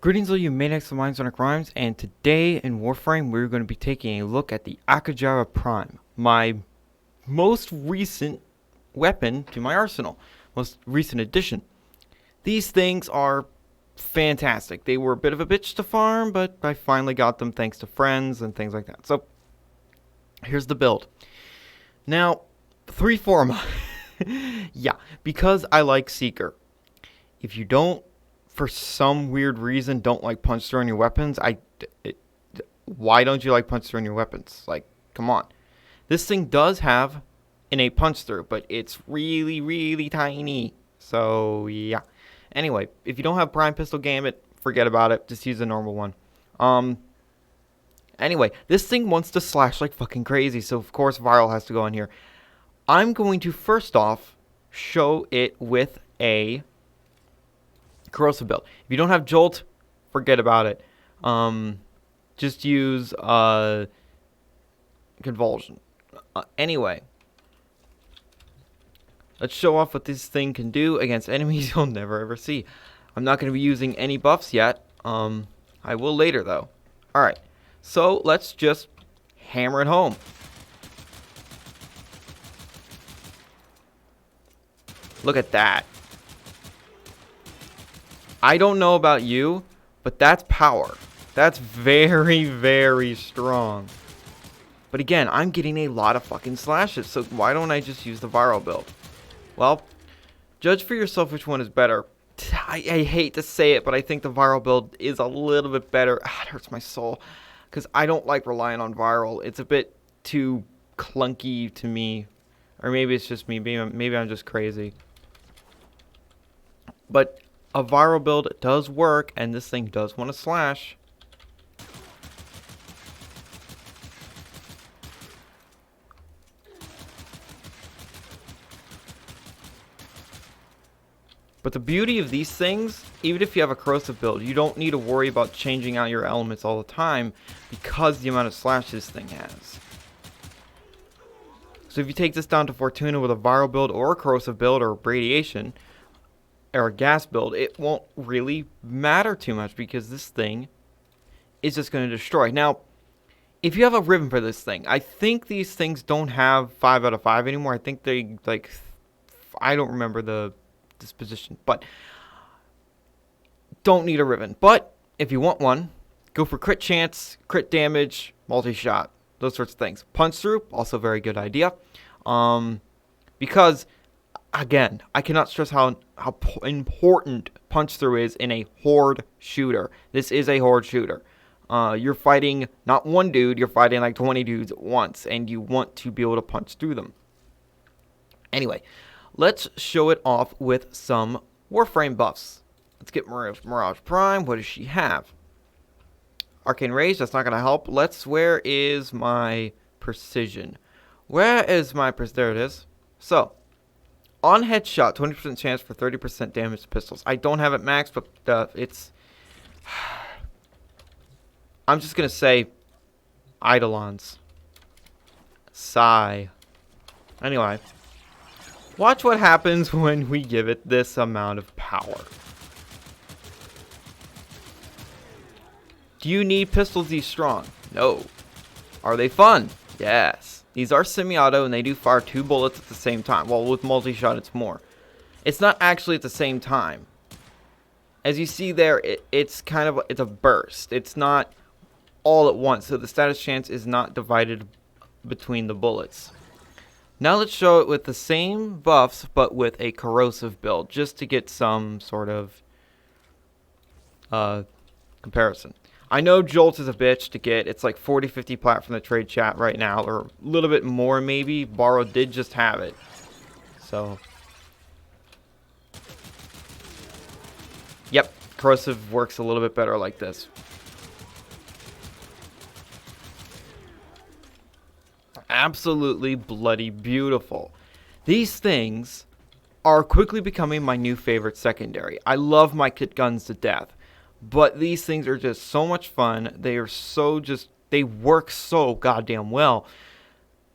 Greetings all you maniacs of minds on crimes, and today in Warframe we're going to be taking a look at the Akjagara Prime, my most recent weapon to my arsenal, most recent addition. These things are fantastic. They were a bit of a bitch to farm, but I finally got them thanks to friends and things like that. So here's the build. Now, 3 forma. Yeah, because I like Seeker. If you don't, for some weird reason, don't like punch through on your weapons, why don't you like punch through on your weapons? Like, come on. This thing does have innate punch through, but it's really, really tiny. So, yeah. Anyway, if you don't have Prime Pistol Gambit, forget about it. Just use a normal one. Anyway, this thing wants to slash like fucking crazy, so of course Viral has to go in here. I'm going to first off show it with a corrosive build. If you don't have Jolt, forget about it. Just use Convulsion. Anyway, let's show off what this thing can do against enemies you'll never ever see. I'm not going to be using any buffs yet. I will later though. Alright, so let's just hammer it home. Look at that. I don't know about you, but that's power. That's very, very strong. But again, I'm getting a lot of fucking slashes, so why don't I just use the viral build? Well, judge for yourself which one is better. I hate to say it, but I think the viral build is a little bit better. It hurts my soul, because I don't like relying on viral. It's a bit too clunky to me. Or maybe it's just me. Maybe I'm just crazy. But a viral build does work, and this thing does want to slash. But the beauty of these things, even if you have a corrosive build, you don't need to worry about changing out your elements all the time because the amount of slash this thing has. So if you take this down to Fortuna with a viral build or a corrosive build or radiation, or a gas build, it won't really matter too much because this thing is just going to destroy. Now, if you have a ribbon for this thing, I think these things don't have 5 out of 5 anymore. I think they, like, I don't remember the disposition, but don't need a ribbon. But if you want one, go for crit chance, crit damage, multi-shot, those sorts of things. Punch through, also very good idea. Because again, I cannot stress how important punch through is in a horde shooter. This is a horde shooter. You're fighting not one dude, you're fighting like 20 dudes at once, and you want to be able to punch through them. Anyway, let's show it off with some Warframe buffs. Let's get Mirage Prime. What does she have? Arcane Rage, that's not going to help. Where is my precision? Where is my precision? There it is. So, on headshot, 20% chance for 30% damage to pistols. I don't have it maxed, but it's... I'm just going to say Eidolons. Sigh. Anyway. Watch what happens when we give it this amount of power. Do you need pistols these strong? No. Are they fun? Yes. These are semi-auto and they do fire 2 bullets at the same time. Well, with multi-shot it's more. It's not actually at the same time. As you see there, it's kind of, it's a burst. It's not all at once, so the status chance is not divided between the bullets. Now let's show it with the same buffs, but with a corrosive build, just to get some sort of comparison. I know Jolt is a bitch to get. It's like 40-50 plat from the trade chat right now, or a little bit more maybe. Borrow did just have it. So, yep, corrosive works a little bit better like this. Absolutely bloody beautiful. These things are quickly becoming my new favorite secondary. I love my kit guns to death. But these things are just so much fun. They are so they work so goddamn well.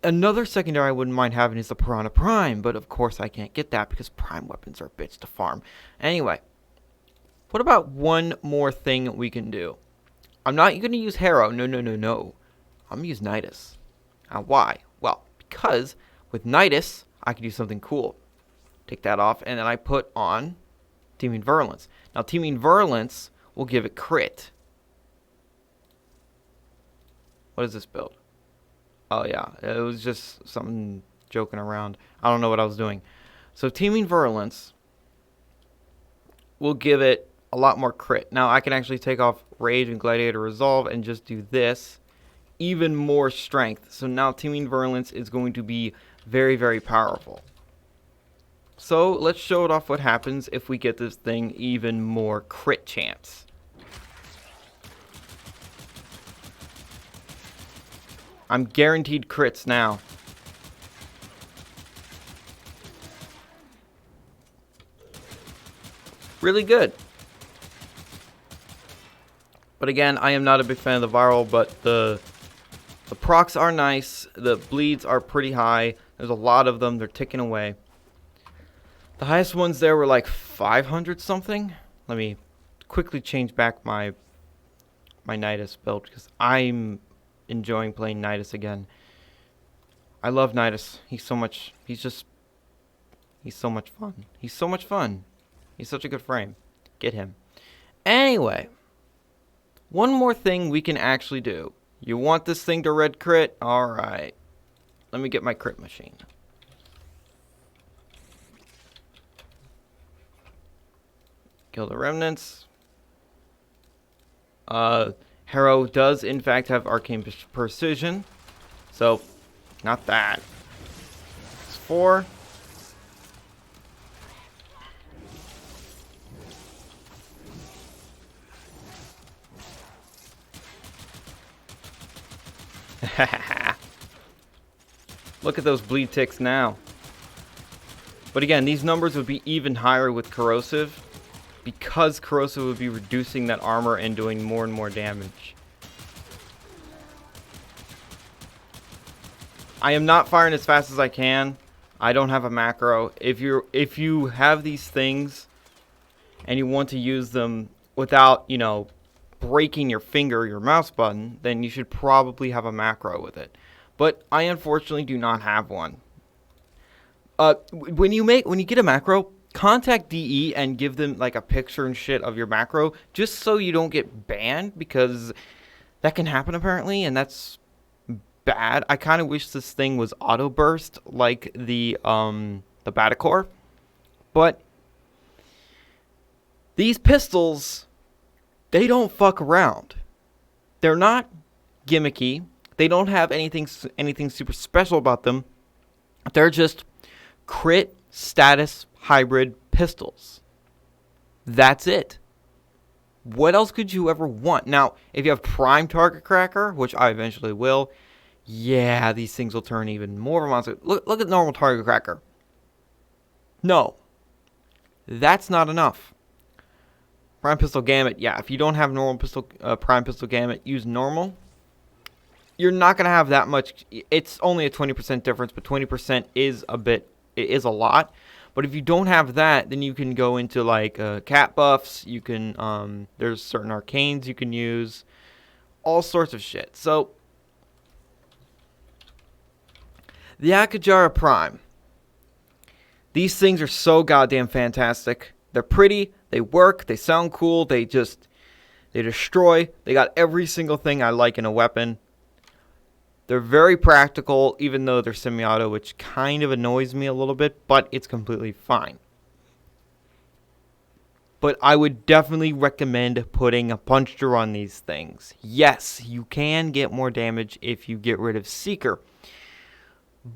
Another secondary I wouldn't mind having is the Piranha Prime. But of course I can't get that because Prime weapons are a bitch to farm. Anyway. What about one more thing we can do? I'm not going to use Harrow. No, no, no, no. I'm going to use Nidus. Why? Well, because with Nidus, I can do something cool. Take that off, and then I put on Teeming Virulence. Now, Teeming Virulence will give it crit. What is this build? Oh, yeah. It was just something joking around. I don't know what I was doing. So, Teeming Virulence will give it a lot more crit. Now, I can actually take off Rage and Gladiator Resolve and just do this. Even more strength. So, now Teeming Virulence is going to be very, very powerful. So, let's show it off what happens if we get this thing even more crit chance. I'm guaranteed crits now. Really good. But again, I am not a big fan of the viral, but the procs are nice. The bleeds are pretty high. There's a lot of them. They're ticking away. The highest ones there were like 500 something. Let me quickly change back my Nidus build because I'm enjoying playing Nidus again. I love Nidus. He's so much fun. He's so much fun. He's such a good frame. Get him. Anyway, one more thing we can actually do. You want this thing to red crit? Alright. Let me get my crit machine. Kill the remnants. Harrow does in fact have arcane precision. So, not that. It's 4. Look at those bleed ticks now. But again, these numbers would be even higher with corrosive because corrosive would be reducing that armor and doing more and more damage. I am not firing as fast as I can. I don't have a macro. If you have these things and you want to use them without, you know, breaking your finger or your mouse button, then you should probably have a macro with it. But I unfortunately do not have one. When you get a macro, contact DE and give them like a picture and shit of your macro, just so you don't get banned, because that can happen apparently, and that's bad. I kind of wish this thing was auto burst like the Batacore, but these pistols, they don't fuck around. They're not gimmicky. They don't have anything super special about them. They're just crit status hybrid pistols. That's it. What else could you ever want? Now, if you have prime target cracker, which I eventually will, yeah, these things will turn even more of a monster. Look at normal target cracker. No. That's not enough. Prime pistol gamut, yeah, if you don't have normal pistol prime pistol gamut, use normal. You're not going to have that much. It's only a 20% difference, but 20% is a lot. But if you don't have that, then you can go into like cat buffs. You can there's certain arcanes you can use, all sorts of shit. So the Akjagara Prime. These things are so goddamn fantastic. They're pretty, they work, they sound cool, they destroy. They got every single thing I like in a weapon. They're very practical, even though they're semi-auto, which kind of annoys me a little bit, but it's completely fine. But I would definitely recommend putting a puncture on these things. Yes, you can get more damage if you get rid of Seeker.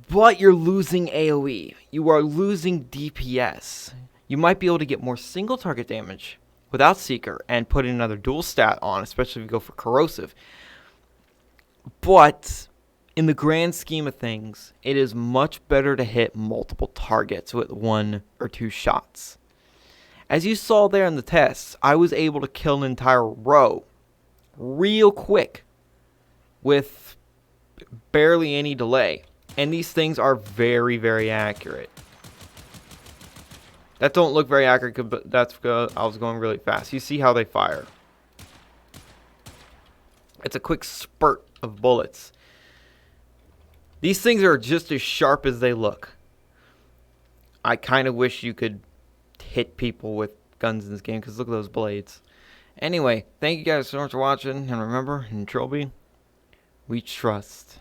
But you're losing AoE. You are losing DPS. You might be able to get more single target damage without Seeker and put another dual stat on, especially if you go for corrosive. But in the grand scheme of things, it is much better to hit multiple targets with 1 or 2 shots. As you saw there in the tests, I was able to kill an entire row real quick with barely any delay. And these things are very, very accurate. That don't look very accurate, but that's because I was going really fast. You see how they fire. It's a quick spurt of bullets. These things are just as sharp as they look. I kind of wish you could hit people with guns in this game, because look at those blades. Anyway, thank you guys so much for watching, and remember, in Trilby, we trust.